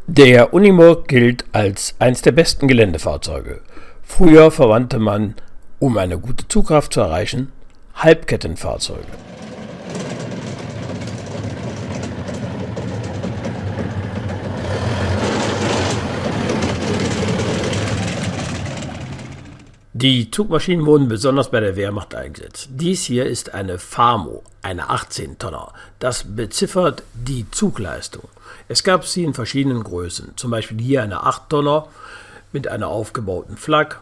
Der Unimog gilt als eines der besten Geländefahrzeuge. Früher verwandte man, um eine gute Zugkraft zu erreichen, Halbkettenfahrzeuge. Die Zugmaschinen wurden besonders bei der Wehrmacht eingesetzt. Dies hier ist eine Famo, eine 18-Tonner. Das beziffert die Zugleistung. Es gab sie in verschiedenen Größen, zum Beispiel hier eine 8-Tonner mit einer aufgebauten Flak,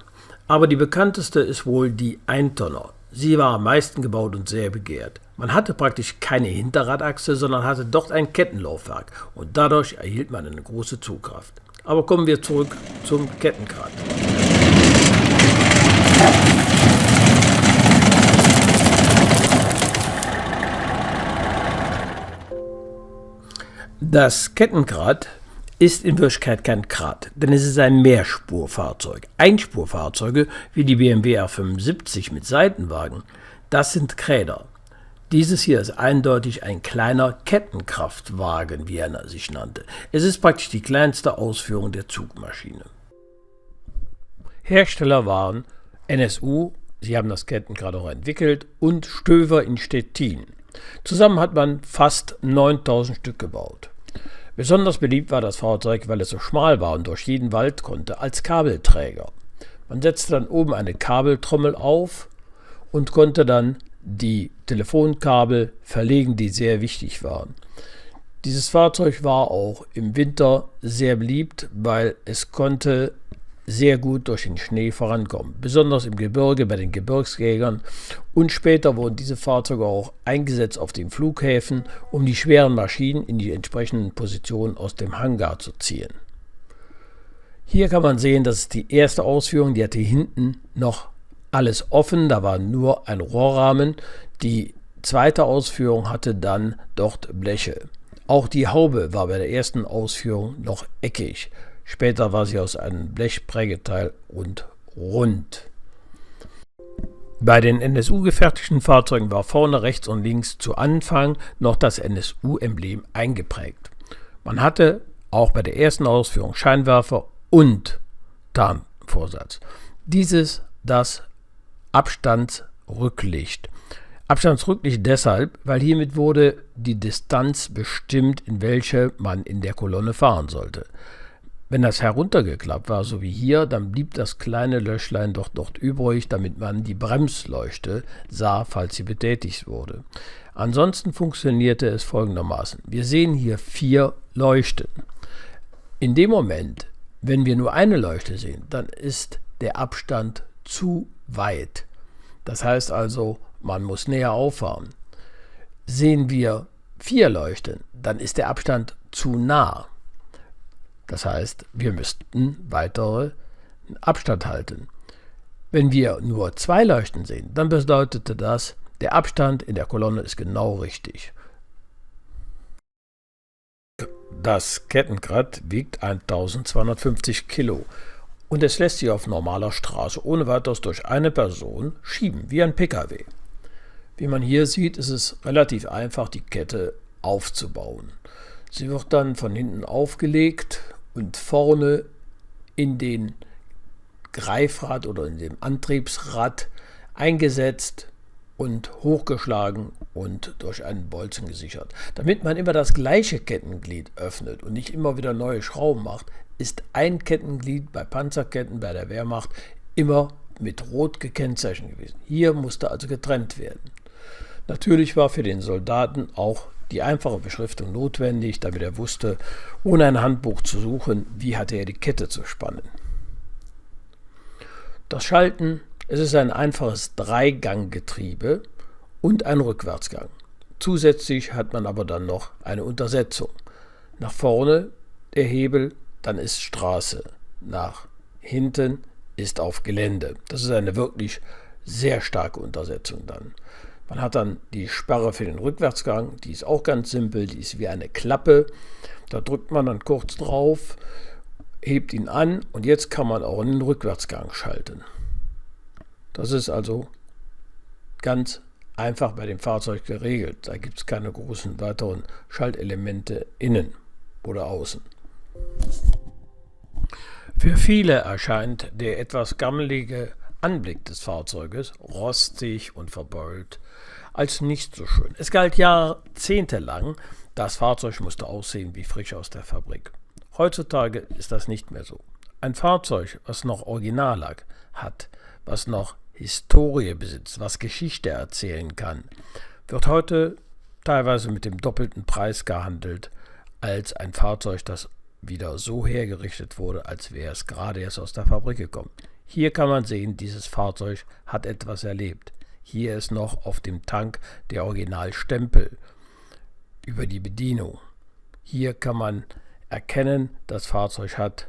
aber die bekannteste ist wohl die 1-Tonner. Sie war am meisten gebaut und sehr begehrt. Man hatte praktisch keine Hinterradachse, sondern hatte dort ein Kettenlaufwerk und dadurch erhielt man eine große Zugkraft. Aber kommen wir zurück zum Kettengrad. Das Kettengrad ist in Wirklichkeit kein Grad, denn es ist ein Mehrspurfahrzeug. Einspurfahrzeuge wie die BMW R75 mit Seitenwagen, das sind Räder. Dieses hier ist eindeutig ein kleiner Kettenkraftwagen, wie er sich nannte. Es ist praktisch die kleinste Ausführung der Zugmaschine. Hersteller waren NSU, sie haben das Kettengrad auch entwickelt, und Stoewer in Stettin. Zusammen hat man fast 9000 Stück gebaut. Besonders beliebt war das Fahrzeug, weil es so schmal war und durch jeden Wald konnte, als Kabelträger. Man setzte dann oben eine Kabeltrommel auf und konnte dann die Telefonkabel verlegen, die sehr wichtig waren. Dieses Fahrzeug war auch im Winter sehr beliebt, weil es konnte sehr gut durch den Schnee vorankommen, besonders im Gebirge bei den Gebirgsjägern, und später wurden diese Fahrzeuge auch eingesetzt auf den Flughäfen, um die schweren Maschinen in die entsprechenden Positionen aus dem Hangar zu ziehen. Hier kann man sehen, das ist die erste Ausführung, die hatte hinten noch alles offen, da war nur ein Rohrrahmen. Die zweite Ausführung hatte dann dort Bleche. Auch die Haube war bei der ersten Ausführung noch eckig. Später war sie aus einem Blechprägeteil und rund. Bei den NSU gefertigten Fahrzeugen war vorne rechts und links zu Anfang noch das NSU-Emblem eingeprägt. Man hatte auch bei der ersten Ausführung Scheinwerfer und Tarnvorsatz. Das Abstandsrücklicht. Abstandsrücklicht deshalb, weil hiermit wurde die Distanz bestimmt, in welche man in der Kolonne fahren sollte. Wenn das heruntergeklappt war, so wie hier, dann blieb das kleine Löchlein doch dort übrig, damit man die Bremsleuchte sah, falls sie betätigt wurde. Ansonsten funktionierte es folgendermaßen. Wir sehen hier 4 Leuchten. In dem Moment, wenn wir nur eine Leuchte sehen, dann ist der Abstand zu weit. Das heißt also, man muss näher auffahren. Sehen wir 4 Leuchten, dann ist der Abstand zu nah. Das heißt, wir müssten weiteren Abstand halten. Wenn wir nur 2 Leuchten sehen, dann bedeutete das, der Abstand in der Kolonne ist genau richtig. Das Kettengrad wiegt 1250 Kilo und es lässt sich auf normaler Straße ohne weiteres durch eine Person schieben, wie ein Pkw. Wie man hier sieht, ist es relativ einfach, die Kette aufzubauen. Sie wird dann von hinten aufgelegt und vorne in den Greifrad oder in dem Antriebsrad eingesetzt und hochgeschlagen und durch einen Bolzen gesichert. Damit man immer das gleiche Kettenglied öffnet und nicht immer wieder neue Schrauben macht, ist ein Kettenglied bei Panzerketten bei der Wehrmacht immer mit Rot gekennzeichnet gewesen. Hier musste also getrennt werden. Natürlich war für den Soldaten auch die einfache Beschriftung notwendig, damit er wusste, ohne ein Handbuch zu suchen, wie hatte er die Kette zu spannen. Das Schalten, es ist ein einfaches Dreiganggetriebe und ein Rückwärtsgang. Zusätzlich hat man aber dann noch eine Untersetzung. Nach vorne der Hebel, dann ist Straße. Nach hinten ist auf Gelände. Das ist eine wirklich sehr starke Untersetzung dann. Man hat dann die Sperre für den Rückwärtsgang, die ist auch ganz simpel, die ist wie eine Klappe. Da drückt man dann kurz drauf, hebt ihn an und jetzt kann man auch in den Rückwärtsgang schalten. Das ist also ganz einfach bei dem Fahrzeug geregelt. Da gibt es keine großen weiteren Schaltelemente innen oder außen. Für viele erscheint der etwas gammelige Anblick des Fahrzeuges, rostig und verbeult, als nicht so schön. Es galt jahrzehntelang, das Fahrzeug musste aussehen wie frisch aus der Fabrik. Heutzutage ist das nicht mehr so. Ein Fahrzeug, was noch Originallack hat, was noch Historie besitzt, was Geschichte erzählen kann, wird heute teilweise mit dem doppelten Preis gehandelt, als ein Fahrzeug, das wieder so hergerichtet wurde, als wäre es gerade erst aus der Fabrik gekommen. Hier kann man sehen, dieses Fahrzeug hat etwas erlebt. Hier ist noch auf dem Tank der Originalstempel über die Bedienung. Hier kann man erkennen, das Fahrzeug hat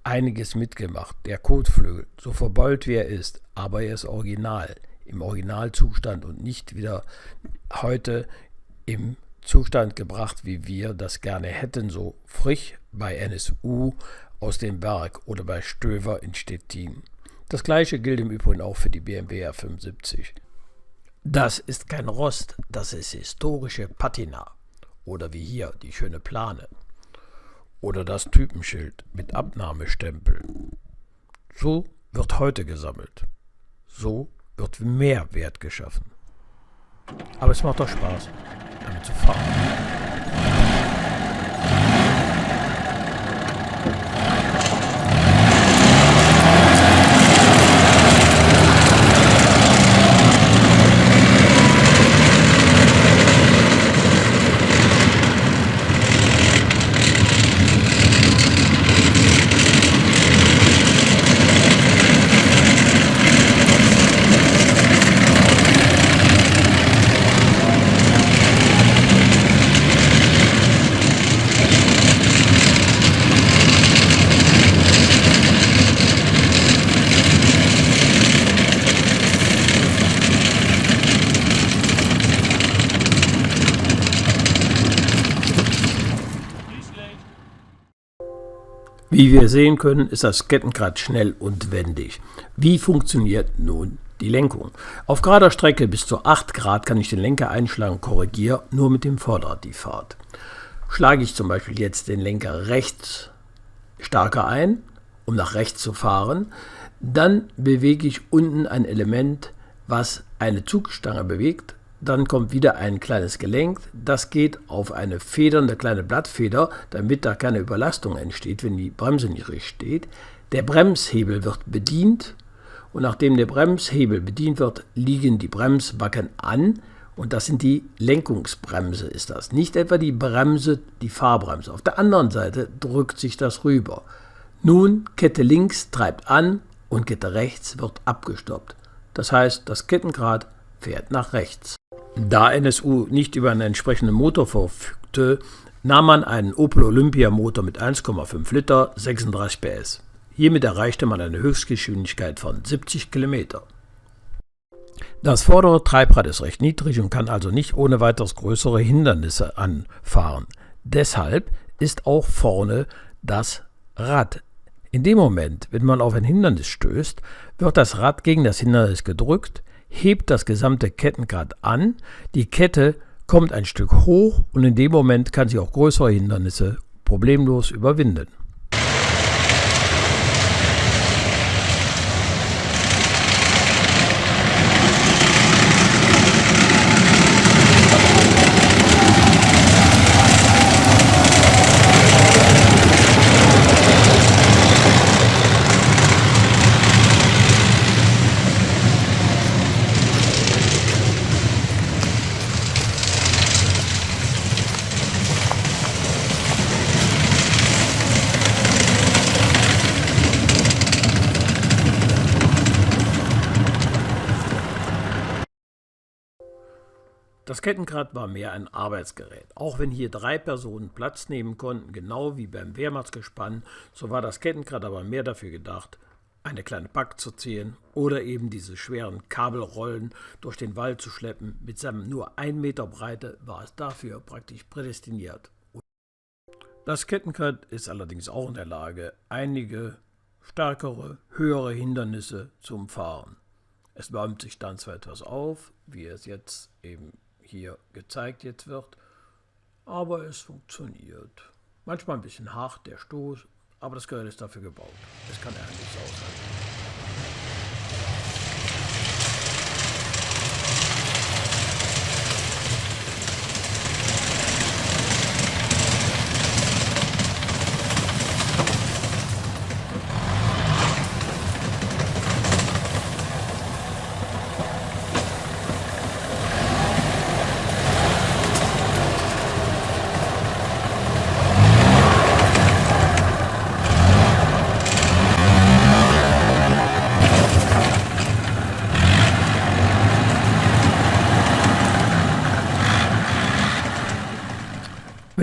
einiges mitgemacht. Der Kotflügel, so verbeult wie er ist, aber er ist original, im Originalzustand und nicht wieder heute im Zustand gebracht, wie wir das gerne hätten, so frisch bei NSU aus dem Werk oder bei Stöver in Stettin. Das gleiche gilt im Übrigen auch für die BMW R75. Das ist kein Rost, das ist historische Patina. Oder wie hier die schöne Plane. Oder das Typenschild mit Abnahmestempel. So wird heute gesammelt. So wird mehr Wert geschaffen. Aber es macht doch Spaß, damit zu fahren. Wie wir sehen können, ist das Kettenrad schnell und wendig. Wie funktioniert nun die Lenkung? Auf gerader Strecke bis zu 8 Grad kann ich den Lenker einschlagen und korrigiere nur mit dem Vorderrad die Fahrt. Schlage ich zum Beispiel jetzt den Lenker rechts stärker ein, um nach rechts zu fahren, dann bewege ich unten ein Element, was eine Zugstange bewegt. Dann kommt wieder ein kleines Gelenk, das geht auf eine federnde kleine Blattfeder, damit da keine Überlastung entsteht, wenn die Bremse nicht richtig steht. Der Bremshebel wird bedient und nachdem der Bremshebel bedient wird, liegen die Bremsbacken an und das sind die Lenkungsbremse ist das. Nicht etwa die Bremse, die Fahrbremse. Auf der anderen Seite drückt sich das rüber. Nun Kette links treibt an und Kette rechts wird abgestoppt. Das heißt, das Kettenrad fährt nach rechts. Da NSU nicht über einen entsprechenden Motor verfügte, nahm man einen Opel Olympia Motor mit 1,5 Liter, 36 PS. Hiermit erreichte man eine Höchstgeschwindigkeit von 70 km. Das vordere Treibrad ist recht niedrig und kann also nicht ohne weiteres größere Hindernisse anfahren. Deshalb ist auch vorne das Rad. In dem Moment, wenn man auf ein Hindernis stößt, wird das Rad gegen das Hindernis gedrückt, hebt das gesamte Kettenrad an, die Kette kommt ein Stück hoch und in dem Moment kann sie auch größere Hindernisse problemlos überwinden. Das Kettenrad war mehr ein Arbeitsgerät. Auch wenn hier 3 Personen Platz nehmen konnten, genau wie beim Wehrmachtsgespann, so war das Kettenrad aber mehr dafür gedacht, eine kleine Pack zu ziehen oder eben diese schweren Kabelrollen durch den Wald zu schleppen. Mit seinem nur 1 Meter Breite war es dafür praktisch prädestiniert. Das Kettenrad ist allerdings auch in der Lage, einige stärkere, höhere Hindernisse zu umfahren. Es bäumt sich dann zwar etwas auf, wie es jetzt eben hier gezeigt jetzt wird, aber es funktioniert. Manchmal ein bisschen hart, der Stoß, aber das Gerät ist dafür gebaut. Es kann einiges aushalten.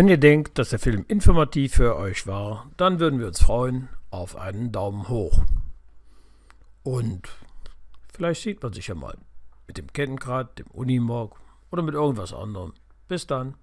Wenn ihr denkt, dass der Film informativ für euch war, dann würden wir uns freuen auf einen Daumen hoch. Und vielleicht sieht man sich ja mal mit dem Kettenrad, dem Unimog oder mit irgendwas anderem. Bis dann.